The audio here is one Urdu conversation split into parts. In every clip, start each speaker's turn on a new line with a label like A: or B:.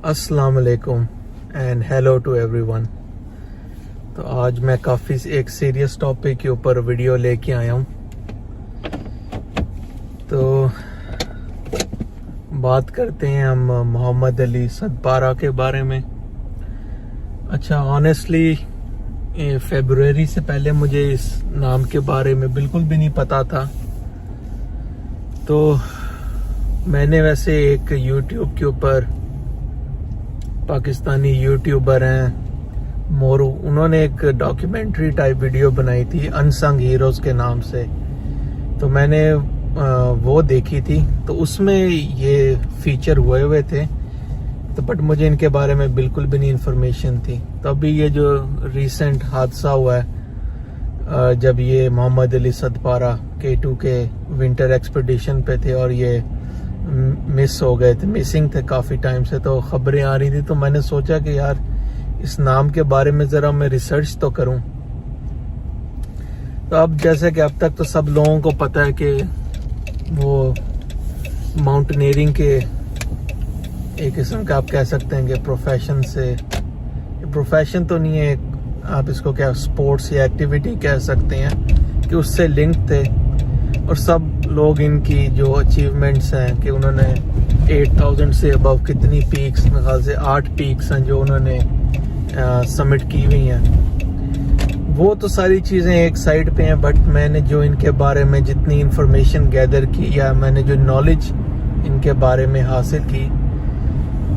A: السلام علیکم and hello to everyone. تو آج میں کافی ایک سیریس ٹاپک کے اوپر ویڈیو لے کے آیا ہوں۔ تو بات کرتے ہیں ہم محمد علی صدپارہ کے بارے میں۔ اچھا، آنیسٹلی فیبروری سے پہلے مجھے اس نام کے بارے میں بالکل بھی نہیں پتا تھا۔ تو میں نے ویسے ایک یوٹیوب کے اوپر پاکستانی یوٹیوبر ہیں مورو، انہوں نے ایک ڈاکیومنٹری ٹائپ ویڈیو بنائی تھی انسنگ ہیروز کے نام سے، تو میں نے وہ دیکھی تھی۔ تو اس میں یہ فیچر ہوئے تھے، تو بٹ مجھے ان کے بارے میں بالکل بھی نہیں انفارمیشن تھی۔ تو ابھی یہ جو ریسنٹ حادثہ ہوا ہے، جب یہ محمد علی صدپارہ K2 کے ونٹر ایکسپیڈیشن پہ تھے اور یہ مس ہو گئے تھے، مسنگ تھے کافی ٹائم سے، تو خبریں آ رہی تھی۔ تو میں نے سوچا کہ یار اس نام کے بارے میں ذرا میں ریسرچ تو کروں۔ تو اب جیسے کہ اب تک تو سب لوگوں کو پتہ ہے کہ وہ ماؤنٹینئرنگ کے ایک قسم کا آپ کہہ سکتے ہیں کہ پروفیشن سے، پروفیشن تو نہیں ہے، آپ اس کو کیا سپورٹس یا ایکٹیویٹی کہہ سکتے ہیں، کہ اس سے لنک تھے۔ اور سب لوگ ان کی جو اچیومنٹس ہیں کہ انہوں نے 8000 سے ابو کتنی پیکس، میرے خیال سے 8 پیکس ہیں جو انہوں نے سمٹ کی ہوئی ہیں، وہ تو ساری چیزیں ایک سائڈ پہ ہیں۔ بٹ میں نے جو ان کے بارے میں جتنی انفارمیشن گیدر کی یا میں نے جو نالج ان کے بارے میں حاصل کی،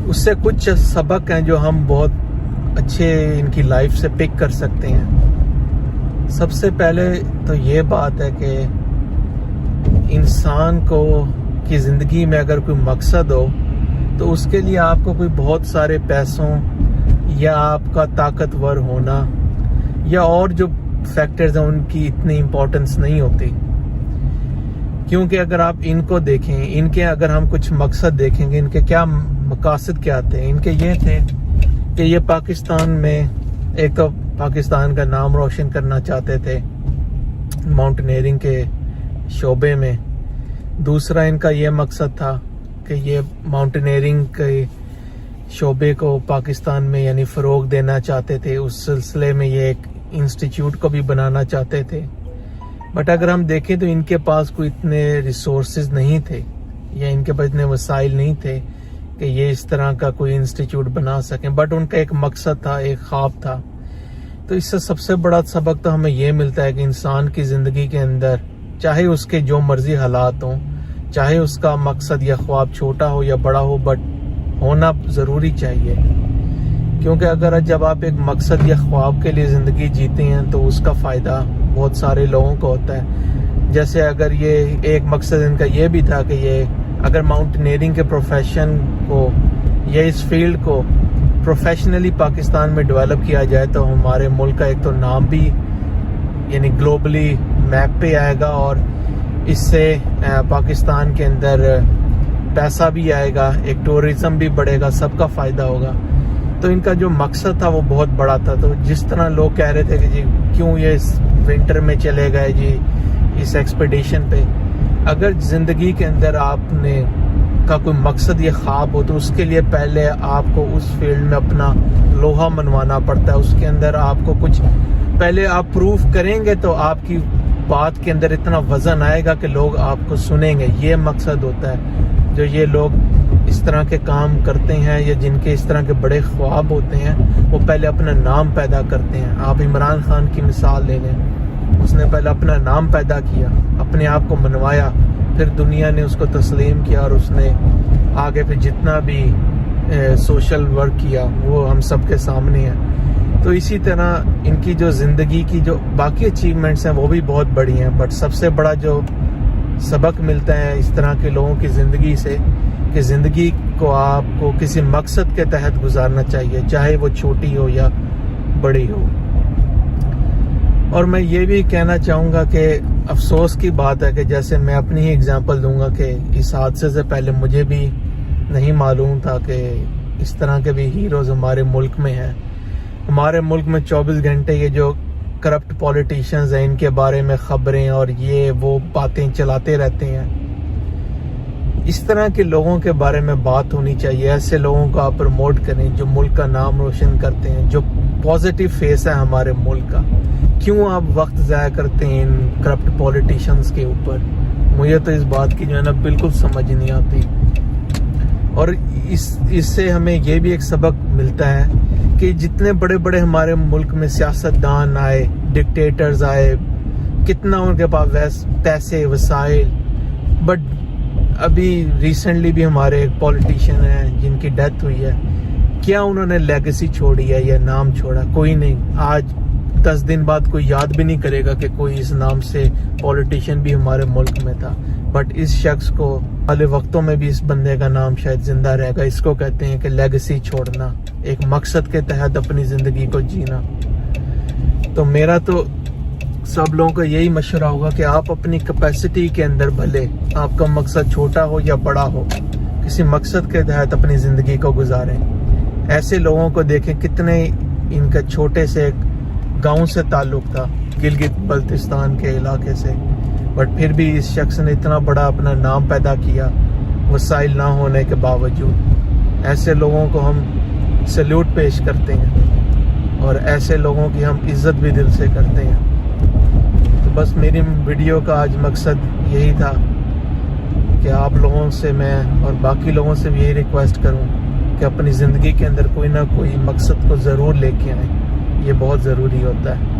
A: اس سے کچھ سبق ہیں جو ہم بہت اچھے ان کی لائف سے پک کر سکتے ہیں۔ سب سے پہلے تو یہ بات ہے کہ انسان کو کی زندگی میں اگر کوئی مقصد ہو تو اس کے لیے آپ کو کوئی بہت سارے پیسوں یا آپ کا طاقتور ہونا یا اور جو فیکٹرز ہیں ان کی اتنی امپورٹنس نہیں ہوتی، کیونکہ اگر آپ ان کو دیکھیں، ان کے اگر ہم کچھ مقصد دیکھیں گے، ان کے کیا مقاصد کیا تھے، ان کے یہ تھے کہ یہ پاکستان میں ایک تو پاکستان کا نام روشن کرنا چاہتے تھے ماؤنٹینئرنگ کے شعبے میں۔ دوسرا ان کا یہ مقصد تھا کہ یہ ماؤنٹینئرنگ کے شعبے کو پاکستان میں یعنی فروغ دینا چاہتے تھے، اس سلسلے میں یہ ایک انسٹیٹیوٹ کو بھی بنانا چاہتے تھے۔ بٹ اگر ہم دیکھیں تو ان کے پاس کوئی اتنے ریسورسز نہیں تھے یا ان کے پاس اتنے وسائل نہیں تھے کہ یہ اس طرح کا کوئی انسٹیٹیوٹ بنا سکیں۔ بٹ ان کا ایک مقصد تھا، ایک خواب تھا۔ تو اس سے سب سے بڑا سبق تو ہمیں یہ ملتا ہے کہ انسان کی زندگی کے اندر چاہے اس کے جو مرضی حالات ہوں، چاہے اس کا مقصد یا خواب چھوٹا ہو یا بڑا ہو، بٹ ہونا ضروری چاہیے۔ کیونکہ اگر جب آپ ایک مقصد یا خواب کے لیے زندگی جیتے ہیں تو اس کا فائدہ بہت سارے لوگوں کو ہوتا ہے۔ جیسے اگر یہ ایک مقصد ان کا یہ بھی تھا کہ یہ اگر ماؤنٹینئرنگ کے پروفیشن کو یا اس فیلڈ کو پروفیشنلی پاکستان میں ڈیولپ کیا جائے تو ہمارے ملک کا ایک تو نام بھی یعنی گلوبلی میپ پہ آئے گا، اور اس سے پاکستان کے اندر پیسہ بھی آئے گا، ایک ٹورزم بھی بڑھے گا، سب کا فائدہ ہوگا۔ تو ان کا جو مقصد تھا وہ بہت بڑا تھا۔ تو جس طرح لوگ کہہ رہے تھے کہ جی کیوں یہ اس ونٹر میں چلے گئے جی اس ایکسپیڈیشن پہ، اگر زندگی کے اندر آپ نے کا کوئی مقصد یا خواب ہو تو اس کے لیے پہلے آپ کو اس فیلڈ میں اپنا لوہا منوانا پڑتا ہے، اس کے اندر آپ کو کچھ پہلے آپ پروف کریں گے تو آپ کی بات کے اندر اتنا وزن آئے گا کہ لوگ آپ کو سنیں گے۔ یہ مقصد ہوتا ہے جو یہ لوگ اس طرح کے کام کرتے ہیں یا جن کے اس طرح کے بڑے خواب ہوتے ہیں، وہ پہلے اپنا نام پیدا کرتے ہیں۔ آپ عمران خان کی مثال لے لیں، اس نے پہلے اپنا نام پیدا کیا، اپنے آپ کو منوایا، پھر دنیا نے اس کو تسلیم کیا اور اس نے آگے پھر جتنا بھی سوشل ورک کیا وہ ہم سب کے سامنے ہے۔ تو اسی طرح ان کی جو زندگی کی جو باقی اچیومنٹس ہیں وہ بھی بہت بڑی ہیں، بٹ سب سے بڑا جو سبق ملتا ہے اس طرح کے لوگوں کی زندگی سے کہ زندگی کو آپ کو کسی مقصد کے تحت گزارنا چاہیے، چاہے وہ چھوٹی ہو یا بڑی ہو۔ اور میں یہ بھی کہنا چاہوں گا کہ افسوس کی بات ہے کہ جیسے میں اپنی ہی اگزامپل دوں گا کہ اس حادثے سے پہلے مجھے بھی نہیں معلوم تھا کہ اس طرح کے بھی ہیروز ہمارے ملک میں ہیں۔ ہمارے ملک میں 24 گھنٹے یہ جو کرپٹ پولیٹیشنز ہیں ان کے بارے میں خبریں اور یہ وہ باتیں چلاتے رہتے ہیں۔ اس طرح کے لوگوں کے بارے میں بات ہونی چاہیے. ایسے لوگوں کو آپ پروموٹ کریں جو ملک کا نام روشن کرتے ہیں, جو پازیٹیو فیس ہے ہمارے ملک کا. کیوں آپ وقت ضائع کرتے ہیں ان کرپٹ پولیٹیشنز کے اوپر؟ مجھے تو اس بات کی جو ہے نا بالکل سمجھ نہیں آتی. اور اس سے ہمیں یہ بھی ایک سبق ملتا ہے کہ جتنے بڑے بڑے ہمارے ملک میں سیاستدان آئے, ڈکٹیٹرز آئے, کتنا ان کے پاس پیسے وسائل, بٹ ابھی ریسنٹلی بھی ہمارے ایک پولیٹیشین ہیں جن کی ڈیتھ ہوئی ہے, کیا انہوں نے لیگیسی چھوڑی ہے یا نام چھوڑا؟ کوئی نہیں. آج 10 دن بعد کوئی یاد بھی نہیں کرے گا کہ کوئی اس نام سے پولیٹیشین بھی ہمارے ملک میں تھا. بٹ اس شخص کو والے وقتوں میں بھی اس بندے کا نام شاید زندہ رہے گا. اس کو کہتے ہیں کہ لیگیسی چھوڑنا, ایک مقصد کے تحت اپنی زندگی کو جینا. تو میرا تو سب لوگوں کا یہی مشورہ ہوگا کہ آپ اپنی کیپیسٹی کے اندر, بھلے آپ کا مقصد چھوٹا ہو یا بڑا ہو, کسی مقصد کے تحت اپنی زندگی کو گزاریں. ایسے لوگوں کو دیکھیں کتنے ان کا چھوٹے سے گاؤں سے تعلق تھا, گلگت بلتستان کے علاقے سے, بٹ پھر بھی اس شخص نے اتنا بڑا اپنا نام پیدا کیا وسائل نہ ہونے کے باوجود. ایسے لوگوں کو ہم سیلوٹ پیش کرتے ہیں اور ایسے لوگوں کی ہم عزت بھی دل سے کرتے ہیں. تو بس میری ویڈیو کا آج مقصد یہی تھا کہ آپ لوگوں سے میں اور باقی لوگوں سے بھی یہی ریکویسٹ کروں کہ اپنی زندگی کے اندر کوئی نہ کوئی مقصد کو ضرور لے کے آئیں. یہ بہت ضروری ہوتا ہے.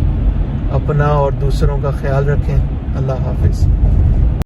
A: اپنا اور دوسروں کا خیال رکھیں. اللہ حافظ.